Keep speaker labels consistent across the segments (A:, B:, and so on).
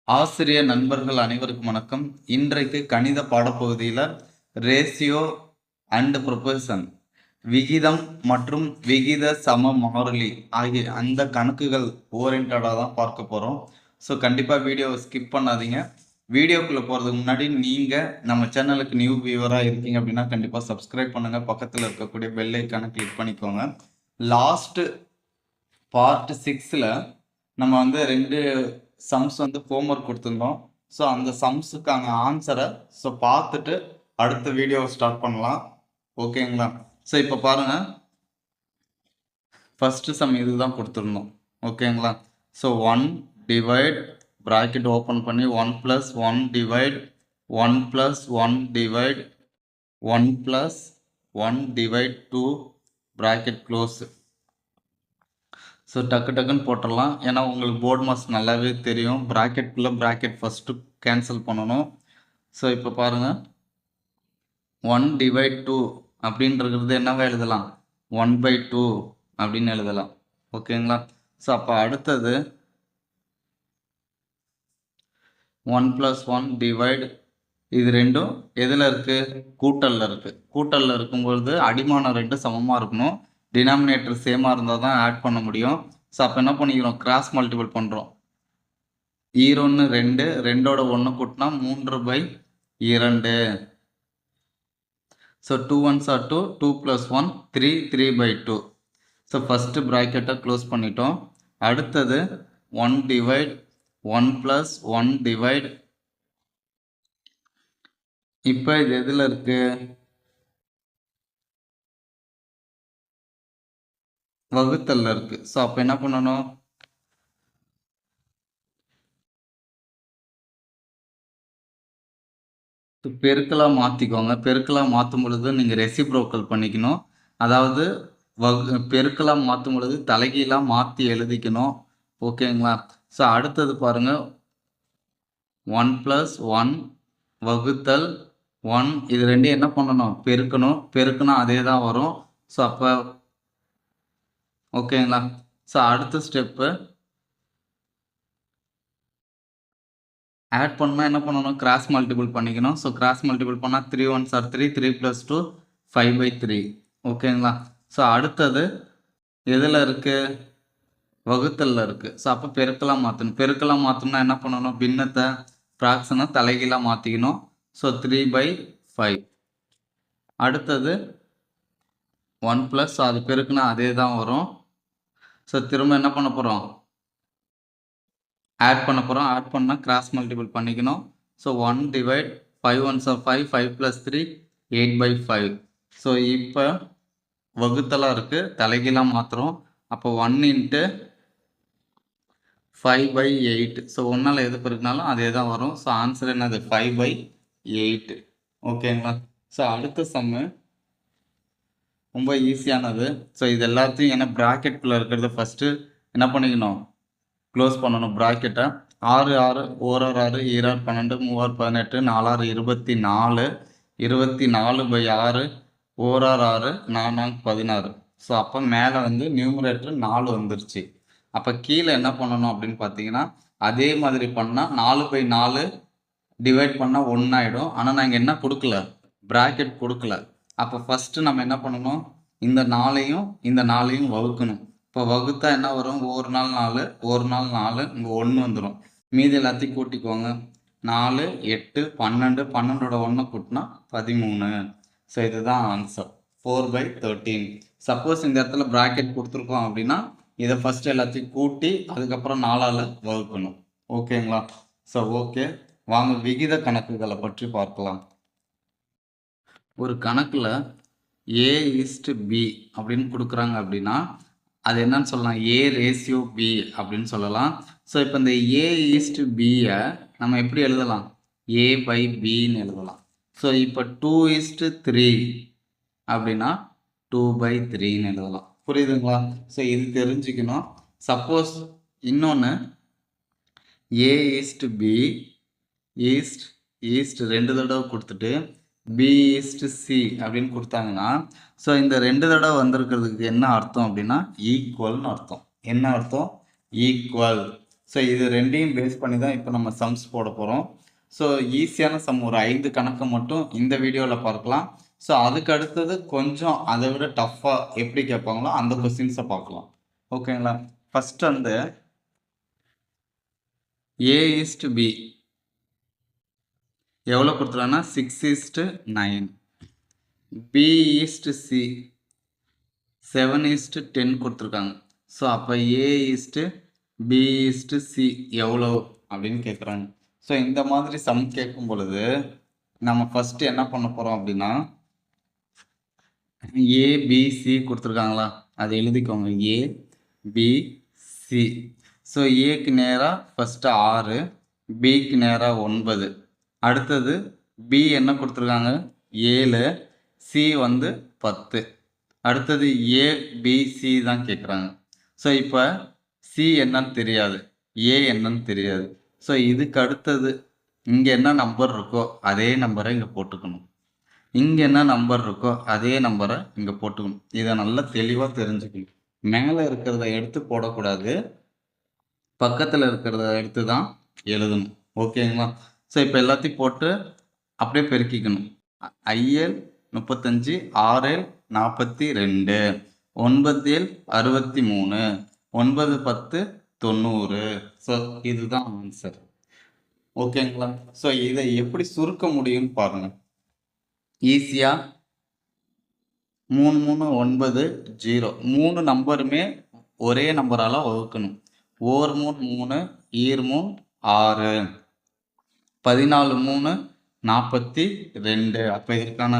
A: ஆசிரியர் நண்பர்கள் அனைவருக்கும் வணக்கம். இன்றைக்கு கணித பாடப்பகுதியில் ரேஷியோ அண்ட் ப்ரொபோர்ஷன் விகிதம் மற்றும் விகித சம மாறிலி ஆகிய அந்த கணக்குகள் ஓரியன்டாக தான் பார்க்க போகிறோம். ஸோ கண்டிப்பாக வீடியோவை ஸ்கிப் பண்ணாதீங்க. வீடியோக்குள்ளே போகிறதுக்கு முன்னாடி நீங்கள் நம்ம சேனலுக்கு நியூ வியூவராக இருக்கீங்க அப்படின்னா கண்டிப்பாக சப்ஸ்கிரைப் பண்ணுங்கள். பக்கத்தில் இருக்கக்கூடிய பெல் ஐக்கானை கிளிக் பண்ணிக்கோங்க. லாஸ்ட்டு பார்ட் 6ல் நம்ம வந்து 2 சம்ஸ் வந்து ஹோம்ஒர்க் கொடுத்துருந்தோம். ஸோ அந்த சம்ஸுக்கான ஆன்சரை பார்த்துட்டு அடுத்த வீடியோவை ஸ்டார்ட் பண்ணலாம். ஓகேங்களா? ஸோ இப்போ பாருங்கள், ஃபஸ்ட்டு சம் இது தான் கொடுத்துருந்தோம். ஓகேங்களா? ஸோ 1 டிவைட் ப்ராக்கெட் ஓப்பன் பண்ணி 1 + 1 divide 1 + 1 divide 1 + 1 divide 2 bracket close. So டக்குன்னு போட்டுடலாம். ஏன்னா உங்களுக்கு போர்ட் மாஸ் நல்லாவே தெரியும். ப்ராக்கெட்டுக்குள்ளே ப்ராக்கெட் ஃபஸ்ட்டு கேன்சல் பண்ணணும். ஸோ இப்போ பாருங்கள், 1 டிவைட் 2 அப்படின்றது என்னவா எழுதலாம்? 1/2 அப்படின்னு எழுதலாம். ஓகேங்களா? ஸோ அப்போ அடுத்தது 1 + 1 டிவைட், இது ரெண்டும் எதில் இருக்குது? கூட்டலில் இருக்குது. கூட்டலில் இருக்கும்பொழுது அடிமானம் 2 சமமாக இருக்கணும். டினாமினேட்டர் சேமாக இருந்தால் தான் ஆட் பண்ண முடியும். ஸோ அப்போ என்ன பண்ணிக்கிறோம்? கிராஸ் மல்டிபிள் பண்ணுறோம். 1 2, 2ஓட 1 கூட்டினா 3/2. So 2 1s are 2, 2 + 1 3, 3/2. So first ப்ராக்கெட்டை க்ளோஸ் பண்ணிட்டோம். அடுத்தது 1 டிவைட் 1 + 1 டிவைட், இப்போ இது எதில் இருக்குது? வகுத்தல்ல இருக்குது. ஸோ அப்போ என்ன பண்ணணும்? பெருக்கலாக மாற்றிக்கோங்க. பெருக்கலாக மாற்றும் பொழுது நீங்கள் ரெசிப்ரோக்கல் பண்ணிக்கணும். அதாவது பெருக்கலாக மாற்றும் பொழுது தலைகீழாக மாற்றி எழுதிக்கணும். ஓகேங்களா? ஸோ அடுத்தது பாருங்கள், 1 + 1 வகுத்தல் 1, இது ரெண்டையும் என்ன பண்ணணும்? பெருக்கணும். பெருக்குனா அதே தான் வரும். ஸோ அப்போ ஓகேங்களா? ஸோ அடுத்த ஸ்டெப்பு ஆட் பண்ணால் என்ன பண்ணணும்? கிராஸ் மல்டிபிள் பண்ணிக்கணும். ஸோ கிராஸ் மல்டிபிள் பண்ணால் 3 1s are 3, 3 + 2 5/3. ஓகேங்களா? ஸோ அடுத்தது எதில் இருக்குது? வகுத்தலில் இருக்குது. ஸோ அப்போ பெருக்கலாக மாற்றணும். பெருக்கலாக மாற்றணும்னா என்ன பண்ணணும்? பின்னத்தை ஃப்ராக்ஷனை தலைகீழாக மாற்றிக்கணும். ஸோ 3/5. அடுத்தது 1 + அது பெருக்குனா அதே தான் வரும். ஸோ திரும்ப என்ன பண்ண போகிறோம்? ஆட் பண்ண போகிறோம். ஆட் பண்ணால் கிராஸ் மல்டிபிள் பண்ணிக்கணும். So 1 divide 5 1s are 5, 5 + 3 8/5. So இப்போ வகுத்தலாக இருக்குது, தலைகீழாக மாற்றுறோம். அப்போ 1 × 5/8. ஸோ 1ஆல் எது பெருக்கினாலும் அதே தான் வரும். ஸோ ஆன்சர் என்னது? 5/8. ஓகேங்களா? ஸோ அடுத்த சம்மு ரொம்ப ஈஸியானது. ஸோ இது எல்லாத்தையும் என்ன ப்ராக்கெட்டுக்குள்ளே இருக்கிறது ஃபஸ்ட்டு என்ன பண்ணிக்கணும்? க்ளோஸ் பண்ணணும் ப்ராக்கெட்டை. 6 6, 1 6, 2 12, 3 18, 4 24, 24/6, 1 6, 4 16. ஸோ அப்போ மேலே வந்து நியூமரேட்டர் 4 வந்துருச்சு. அப்போ கீழே என்ன பண்ணணும் அப்படின்னு பார்த்தீங்கன்னா, அதே மாதிரி பண்ணால் 4/4 டிவைட் பண்ணால் 1 ஆகிடும். ஆனால் நாங்கள் என்ன கொடுக்கல? ப்ராக்கெட் கொடுக்கல. அப்போ ஃபஸ்ட்டு நம்ம என்ன பண்ணணும்? இந்த 4ஐயும் இந்த 4ஐயும் வகுக்கணும். இப்போ வகுத்தா என்ன வரும்? ஒரு நாள் 4, ஒரு நாள் 4, இங்கே 1 வந்துடும். மீதி எல்லாத்தையும் கூட்டிக்கோங்க. 4 8 12, 12ஓட 1 கூட்டினா 13. ஸோ இதுதான் ஆன்சர், 4/13. சப்போஸ் இந்த இடத்துல ப்ராக்கெட் கொடுத்துருக்கோம் அப்படின்னா இதை ஃபஸ்ட்டு எல்லாத்தையும் கூட்டி அதுக்கப்புறம் 4ஆல் வகுக்கணும். ஓகேங்களா? ஸோ ஓகே, வாங்க விகித கணக்குகளை பற்றி பார்க்கலாம். ஒரு கணக்கில் A/B அப்படின்னு கொடுக்குறாங்க அப்படின்னா அது என்னன்னு சொல்லலாம்? A/B அப்படின்னு சொல்லலாம். ஸோ இப்போ இந்த A/Bயை நம்ம எப்படி எழுதலாம்? A/Bன்னு எழுதலாம். ஸோ இப்போ 2:3 அப்படின்னா 2/3ன்னு எழுதலாம். புரியுதுங்களா? ஸோ இது தெரிஞ்சுக்கணும். சப்போஸ் இன்னொன்று A/B ஈஸ்ட் 2 தடவை கொடுத்துட்டு B/C அப்படின்னு கொடுத்தாங்கன்னா, ஸோ இந்த 2 தடவை வந்திருக்கிறதுக்கு என்ன அர்த்தம் அப்படின்னா ஈக்குவல்னு அர்த்தம். என்ன அர்த்தம்? ஈக்குவல். ஸோ இது ரெண்டையும் பேஸ் பண்ணி தான் இப்போ நம்ம சம்ஸ் போட போகிறோம். ஸோ ஈஸியான சம் ஒரு 5 கணக்கை மட்டும் இந்த வீடியோவில் பார்க்கலாம். ஸோ அதுக்கு அடுத்தது கொஞ்சம் அதை விட டஃப்பாக எப்படி கேட்பாங்களோ அந்த கொஸ்டின்ஸை பார்க்கலாம். ஓகேங்களா? ஃபர்ஸ்ட் அந்த A/B எவ்வளோ கொடுத்துருக்காங்கன்னா 6:9, B/C 7:10 கொடுத்துருக்காங்க. ஸோ அப்போ A/B/C எவ்வளோ அப்படின்னு கேட்குறாங்க. ஸோ இந்த மாதிரி சம் கேட்கும் பொழுது நம்ம ஃபஸ்ட்டு என்ன பண்ண போகிறோம் அப்படின்னா ABC கொடுத்துருக்காங்களா அது எழுதிக்கோங்க. ABC. ஸோ ஏக்கு நேராக ஃபஸ்ட்டு 6, பிக்கு நேராக 9, அடுத்தது பி என்ன கொடுத்துருக்காங்க 7, சி வந்து 10, அடுத்தது ஏபிசி தான் கேட்குறாங்க. ஸோ இப்போ சி என்னன்னு தெரியாது, ஏ என்னன்னு தெரியாது. ஸோ இதுக்கு அடுத்தது இங்கே என்ன நம்பர் இருக்கோ அதே நம்பரை இங்கே போட்டுக்கணும், இங்கே என்ன நம்பர் இருக்கோ அதே நம்பரை இங்கே போட்டுக்கணும். இதை நல்லா தெளிவாக தெரிஞ்சுக்கணும். மேலே இருக்கிறத எடுத்து போடக்கூடாது, பக்கத்தில் இருக்கிறத எடுத்து தான் எழுதணும். ஓகேங்களா? ஸோ இப்போ எல்லாத்தையும் போட்டு அப்படியே பெருக்கிக்கணும். IL 35, RL 42, 9L 63, 9×10 90. ஸோ இதுதான் ஆன்சர். ஓகேங்களா? ஸோ இதை எப்படி சுருக்க முடியும்னு பாருங்கள். ஈஸியாக 3 3 9 0 3 நம்பருமே ஒரே நம்பரால் வகுக்கணும். 1 3 3, ஈர் 3 6, 14 3 42. அப்போ இதற்கான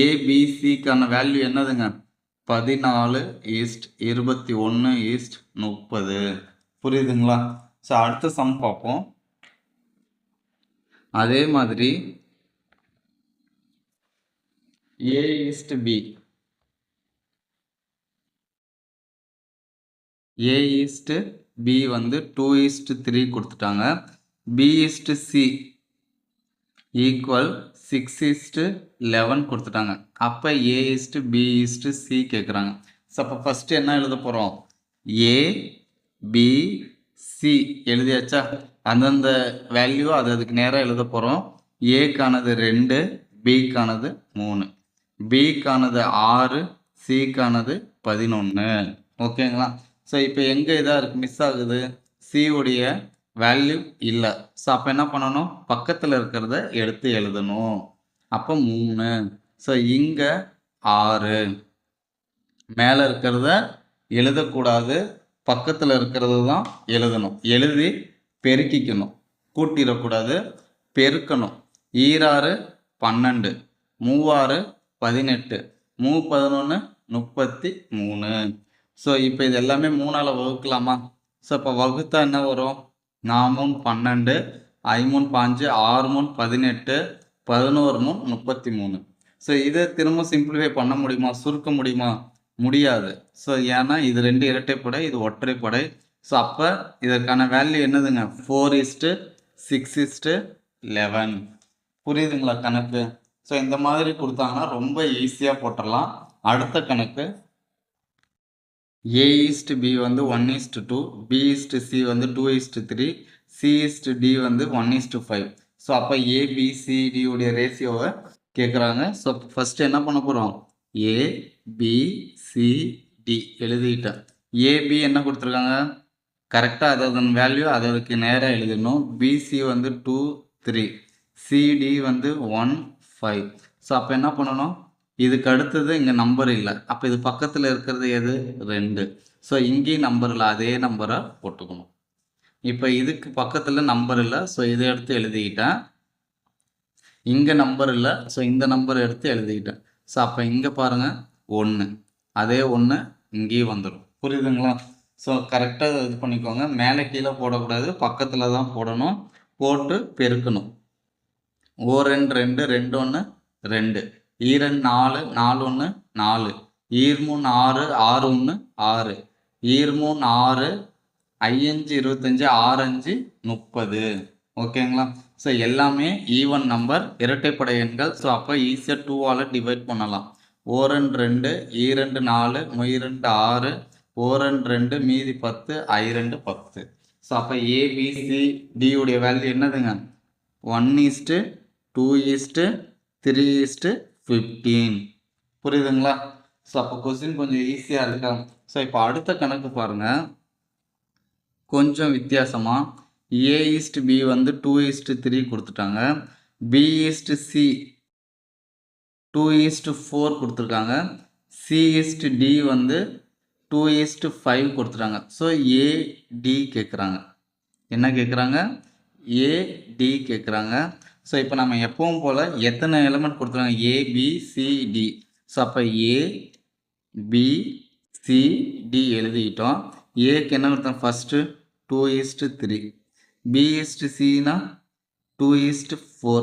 A: ஏபிசிக்கான வேல்யூ என்னதுங்க 14:21:30. புரியுதுங்களா? ஸோ அடுத்த சம் பார்ப்போம். அதே மாதிரி A/B A/B வந்து 2:3 கொடுத்துட்டாங்க. B/C ஈக்குவல் 6:11 கொடுத்துட்டாங்க. அப்போ A/B/C கேட்குறாங்க. ஸோ அப்போ ஃபஸ்ட்டு என்ன எழுத போகிறோம் ABC எழுதியாச்சா? அந்தந்த வேல்யூ அதுக்கு நேராக எழுத போகிறோம். ஏக்கானது 2, பிக்கானது 3, பிக்கானது 6, சிக்கானது 11. ஓகேங்களா? ஸோ இப்போ எங்கே இதாக இருக்குது மிஸ் ஆகுது, சியுடைய வேல்யூ இல்லை. ஸோ அப்போ என்ன பண்ணணும், பக்கத்தில் இருக்கிறத எடுத்து எழுதணும். அப்போ 3. ஸோ இங்கே 6, மேலே இருக்கிறத எழுதக்கூடாது, பக்கத்தில் இருக்கிறது தான் எழுதணும். எழுதி பெருக்கிக்கணும், கூட்டிடக்கூடாது, பெருக்கணும். 6 12, 3 18, 3 11 33. ஸோ இப்போ இது எல்லாமே 3ஆல் வகுக்கலாமா? ஸோ இப்போ வகுத்தா என்ன வரும், 4 3 12, 5 3 5, 6 18, 11 33. ஸோ இதை திரும்ப சிம்பிளிஃபை பண்ண முடியுமா, சுருக்க முடியுமா? முடியாது. ஸோ ஏன்னா இது 2 இரட்டைப்படை, இது ஒற்றைப்படை. ஸோ அப்போ இதற்கான வேல்யூ என்னதுங்க 4:6:11. புரியுதுங்களா கணக்கு? ஸோ இந்த மாதிரி கொடுத்தாங்கன்னா ரொம்ப ஈஸியாக போட்டுடலாம். அடுத்த கணக்கு A/B வந்து 1:2, B/C வந்து 2:3, C/D வந்து 1:5. ஸோ அப்போ ABCD உடைய ரேஷியோவை கேட்குறாங்க. ஸோ ஃபஸ்ட்டு என்ன பண்ண போகிறோம் ABCD எழுதிக்கிட்டேன். AB என்ன கொடுத்துருக்காங்க கரெக்டாக அதன் வேல்யூ அதற்கு நேராக எழுதணும். BC வந்து 2 3, CD வந்து 1 5. ஸோ அப்போ என்ன பண்ணணும், இதுக்கு அடுத்தது இங்கே நம்பர் இல்லை, அப்போ இது பக்கத்தில் இருக்கிறது எது 2. ஸோ இங்கேயும் நம்பர் இல்லை, அதே நம்பரை போட்டுக்கணும். இப்போ இதுக்கு பக்கத்தில் நம்பர் இல்லை, ஸோ இதை எடுத்து எழுதிக்கிட்டேன். இங்கே நம்பர் இல்லை, ஸோ இந்த நம்பரை எடுத்து எழுதிக்கிட்டேன். ஸோ அப்போ இங்கே பாருங்கள் 1, அதே 1 இங்கேயும் வந்துடும். புரியுதுங்களா? ஸோ கரெக்டாக இது பண்ணிக்கோங்க, மேலே கீழே போடக்கூடாது, பக்கத்தில் தான் போடணும். போட்டு பெருக்கணும். 1 2 2 1 2, 2 4 4 1 4, 3 6 6 1 6, 3 6 5 25 6 5 30. ஓகேங்களா? ஸோ எல்லாமே ஈவன் நம்பர், இரட்டைப்படை எண்கள். ஸோ அப்போ ஈஸியாக 2ஆல் டிவைட் பண்ணலாம். 1 2 2 4 2 6, 1 2 மீதி 10, 2 10. ஸோ அப்போ ஏபிசிடி உடைய வேல்யூ என்னதுங்க 1:2:3:15 புரியுதுங்களா? ஸோ அப்போ கொஸ்டின் கொஞ்சம் ஈஸியாக இருக்கா? ஸோ இப்போ அடுத்த கணக்கு பாருங்கள், கொஞ்சம் வித்தியாசமாக A:B வந்து 2:3 கொடுத்துட்டாங்க, B:C 2:4 கொடுத்துருக்காங்க, C:D வந்து 2:5 கொடுத்துட்டாங்க. ஸோ AD கேட்குறாங்க. என்ன கேட்குறாங்க? AD கேட்குறாங்க. ஸோ இப்போ நம்ம எப்பவும் போல் எத்தனை எலிமெண்ட் கொடுத்துருக்காங்க? ABCD. ஸோ அப்போ ABCD எழுதிக்கிட்டோம். ஏக்கு என்ன கொடுத்தோம்? ஃபஸ்ட்டு 2:3, B:Cனா 2:4,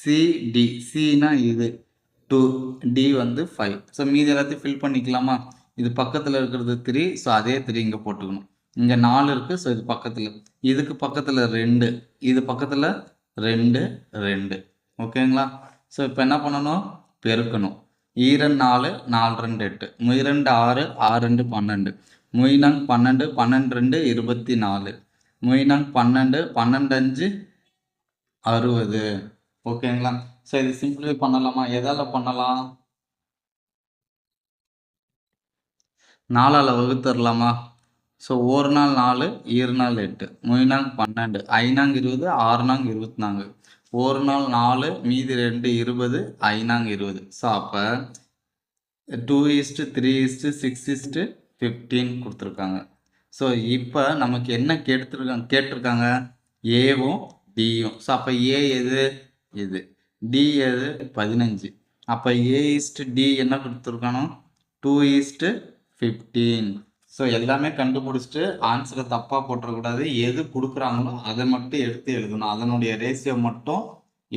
A: CD Cனா இது 2, D வந்து 5. ஸோ மீதி எல்லாத்தையும் ஃபில் பண்ணிக்கலாமா? இது பக்கத்தில் இருக்கிறது 3, ஸோ அதே 3 இங்கே போட்டுக்கணும். இங்கே 4 இருக்குது, ஸோ இது பக்கத்தில், இதுக்கு பக்கத்தில் 2, இது பக்கத்தில் 2, 2. ஓகேங்களா? ஸோ இப்போ என்ன பண்ணணும்? பெருக்கணும். 2 4, 4 2 8, 3 2 6, 6 2 12, 3 12, 12 2 24, 3 12, 12 5 60. ஓகேங்களா? ஸோ இது சிம்பிளிஃபை பண்ணலாமா? எதால் பண்ணலாம்? 4ஆல் வகுத்துடலாமா? ஸோ 1 நாள் 4, 2 நாள் 8, 3 நாள் 12, 5 நாள் 20, 6 நாள் 24, 1 நாள் 4, மீதி 2 20, 5 நாள் 20. ஸோ அப்போ 2:3:6:15 கொடுத்துருக்காங்க. ஸோ இப்போ நமக்கு என்ன கேட்டிருக்காங்க? ஏவும் டியும். ஸோ அப்போ ஏ எது? இது. டி எது? 15. அப்போ A:D என்ன கொடுத்துருக்கானோ? 2:15. ஸோ எல்லாமே கண்டுபிடிச்சிட்டு ஆன்சரை தப்பாக போட்டுறக்கூடாது. எது கொடுக்குறாங்களோ அதை மட்டும் எடுத்து எழுதணும், அதனுடைய ரேஷியோ மட்டும்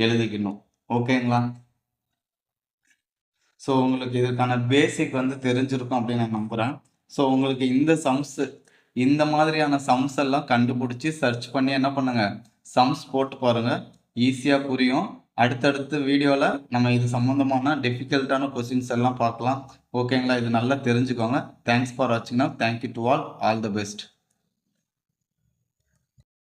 A: எழுதிக்கணும். ஓகேங்களா? ஸோ உங்களுக்கு இதுக்கான பேசிக் வந்து தெரிஞ்சிருக்கும் அப்படின்னு நான் நம்புகிறேன். ஸோ உங்களுக்கு இந்த மாதிரியான சம்ஸ் எல்லாம் கண்டுபிடிச்சி சர்ச் பண்ணி என்ன பண்ணுங்கள், சம்ஸ் போட்டு பாருங்கள், ஈஸியாக புரியும். அடுத்தடுத்த வீடியோவில் நம்ம இது சம்மந்தமான டிஃபிகல்ட்டான கொஸ்டின்ஸ் எல்லாம் பார்க்கலாம். ஓகேங்களா? இது நல்லா தெரிஞ்சுக்கோங்க. தேங்க்ஸ் ஃபார் வாட்சிங். Thank you to all the best.